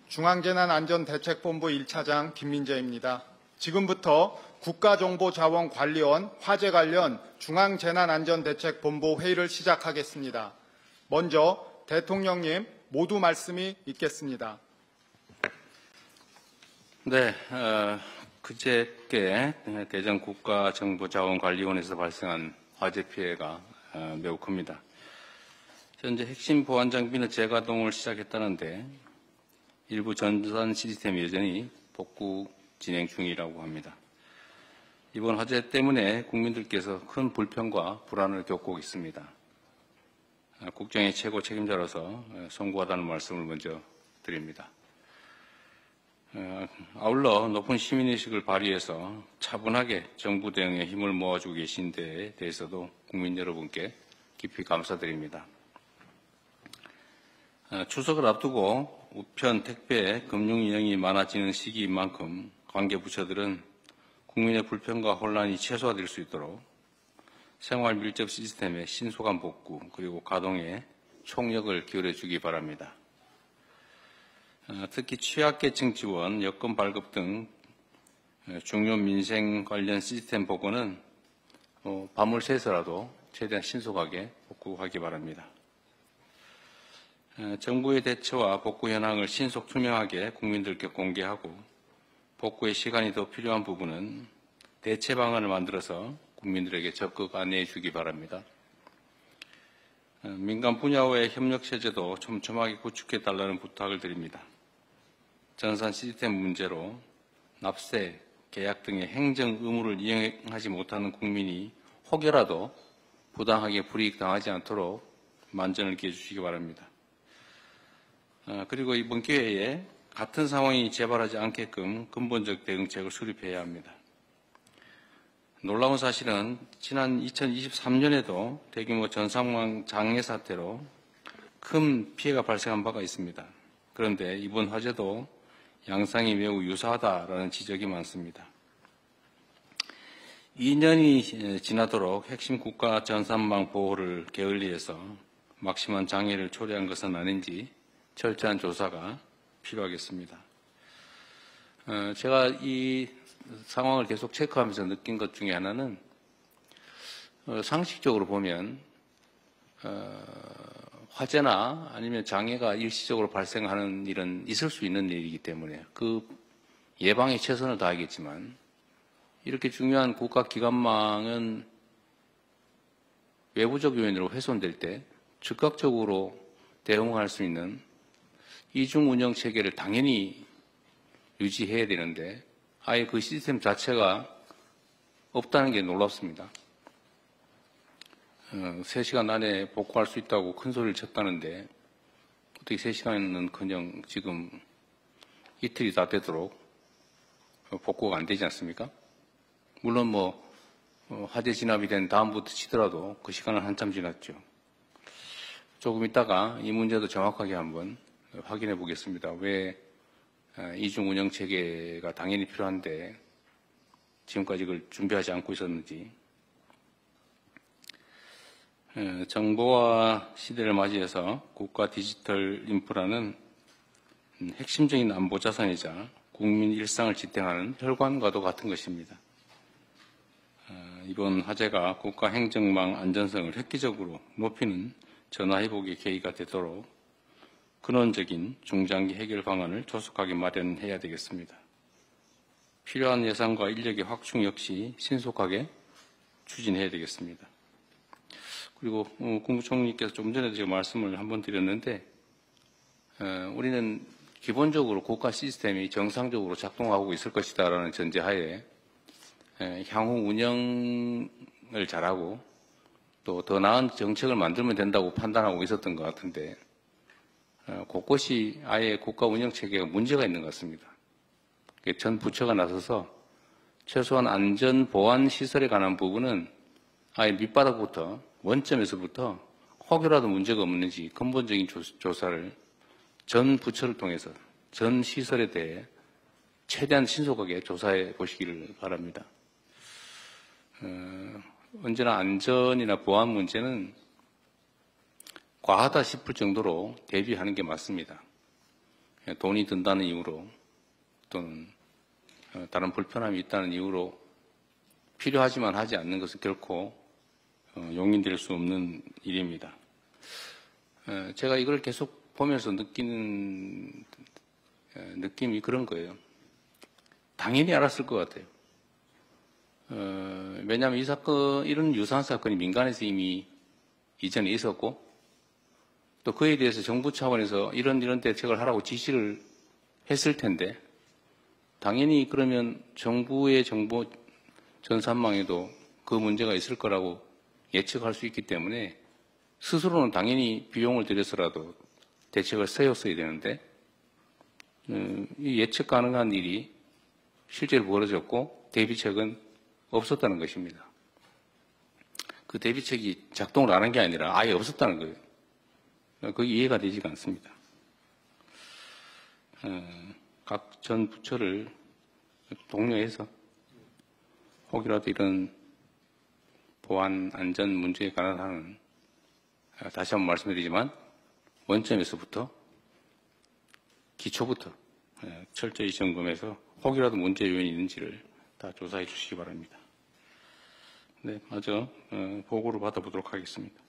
중앙재난안전대책본부 1차장 김민재입니다. 지금부터 국가정보자원관리원 화재 관련 중앙재난안전대책본부 회의를 시작하겠습니다. 먼저 대통령님 모두 말씀이 있겠습니다. 네, 그저께 대전 국가정보자원관리원에서 발생한 화재 피해가 매우 큽니다. 현재 핵심 보안 장비는 재가동을 시작했다는데 일부 전산 시스템이 여전히 복구 진행 중이라고 합니다. 이번 화재 때문에 국민들께서 큰 불편과 불안을 겪고 있습니다. 국정의 최고 책임자로서 송구하다는 말씀을 먼저 드립니다. 아울러 높은 시민의식을 발휘해서 차분하게 정부 대응에 힘을 모아주고 계신 데에 대해서도 국민 여러분께 깊이 감사드립니다. 추석을 앞두고 우편, 택배, 금융 인형이 많아지는 시기인 만큼 관계 부처들은 국민의 불편과 혼란이 최소화될 수 있도록 생활 밀접 시스템의 신속한 복구 그리고 가동에 총력을 기울여 주기 바랍니다. 특히 취약계층 지원, 여권 발급 등 중요 민생 관련 시스템 복구는 밤을 새서라도 최대한 신속하게 복구하기 바랍니다. 정부의 대처와 복구 현황을 신속 투명하게 국민들께 공개하고 복구의 시간이 더 필요한 부분은 대체 방안을 만들어서 국민들에게 적극 안내해 주기 바랍니다. 민간 분야와의 협력 체제도 촘촘하게 구축해 달라는 부탁을 드립니다. 전산 시스템 문제로 납세, 계약 등의 행정 의무를 이행하지 못하는 국민이 혹여라도 부당하게 불이익 당하지 않도록 만전을 기해 주시기 바랍니다. 그리고 이번 기회에 같은 상황이 재발하지 않게끔 근본적 대응책을 수립해야 합니다. 놀라운 사실은 지난 2023년에도 대규모 전상망 장애 사태로 큰 피해가 발생한 바가 있습니다. 그런데 이번 화재도 양상이 매우 유사하다라는 지적이 많습니다. 2년이 지나도록 핵심 국가 전산망 보호를 게을리해서 막심한 장애를 초래한 것은 아닌지 철저한 조사가 필요하겠습니다. 제가 이 상황을 계속 체크하면서 느낀 것 중에 하나는 상식적으로 보면 화재나 아니면 장애가 일시적으로 발생하는 일은 있을 수 있는 일이기 때문에 그 예방에 최선을 다하겠지만 이렇게 중요한 국가기관망은 외부적 요인으로 훼손될 때 즉각적으로 대응할 수 있는 이중 운영 체계를 당연히 유지해야 되는데 아예 그 시스템 자체가 없다는 게 놀랍습니다. 3시간 안에 복구할 수 있다고 큰 소리를 쳤다는데 어떻게 3시간은커녕 지금 이틀이 다 되도록 복구가 안 되지 않습니까? 물론 화재 진압이 된 다음부터 치더라도 그 시간은 한참 지났죠. 조금 있다가 이 문제도 정확하게 한번 확인해 보겠습니다. 왜 이중 운영 체계가 당연히 필요한데 지금까지 이걸 준비하지 않고 있었는지. 정보화 시대를 맞이해서 국가 디지털 인프라는 핵심적인 안보 자산이자 국민 일상을 지탱하는 혈관과도 같은 것입니다. 이번 화재가 국가 행정망 안전성을 획기적으로 높이는 전화회복의 계기가 되도록 근원적인 중장기 해결 방안을 조속하게 마련해야 되겠습니다. 필요한 예산과 인력의 확충 역시 신속하게 추진해야 되겠습니다. 그리고 국무총리께서 좀 전에도 제가 말씀을 한번 드렸는데 우리는 기본적으로 국가 시스템이 정상적으로 작동하고 있을 것이다라는 전제하에 향후 운영을 잘하고 또 더 나은 정책을 만들면 된다고 판단하고 있었던 것 같은데 곳곳이 아예 국가 운영 체계가 문제가 있는 것 같습니다. 전 부처가 나서서 최소한 안전 보안 시설에 관한 부분은 아예 밑바닥부터 원점에서부터 혹여라도 문제가 없는지 근본적인 조사를 전 부처를 통해서 전 시설에 대해 최대한 신속하게 조사해 보시기를 바랍니다. 언제나 안전이나 보안 문제는 과하다 싶을 정도로 대비하는 게 맞습니다. 돈이 든다는 이유로 또는 다른 불편함이 있다는 이유로 필요하지만 하지 않는 것은 결코 용인될 수 없는 일입니다. 제가 이걸 계속 보면서 느끼는 느낌이 그런 거예요. 당연히 알았을 것 같아요. 왜냐하면 이 사건, 이런 유사한 사건이 민간에서 이미 이전에 있었고, 또 그에 대해서 정부 차원에서 이런 대책을 하라고 지시를 했을 텐데, 당연히 그러면 정부의 정보 전산망에도 그 문제가 있을 거라고 예측할 수 있기 때문에 스스로는 당연히 비용을 들여서라도 대책을 세웠어야 되는데, 이 예측 가능한 일이 실제로 벌어졌고 대비책은 없었다는 것입니다. 그 대비책이 작동을 안 한 게 아니라 아예 없었다는 거예요. 그게 이해가 되지가 않습니다. 각 전 부처를 독려해서 혹이라도 이런 보안 안전 문제에 관한 한은 다시 한번 말씀드리지만 원점에서부터 기초부터 철저히 점검해서 혹이라도 문제 요인이 있는지를 다 조사해 주시기 바랍니다. 네, 마저 보고를 받아보도록 하겠습니다.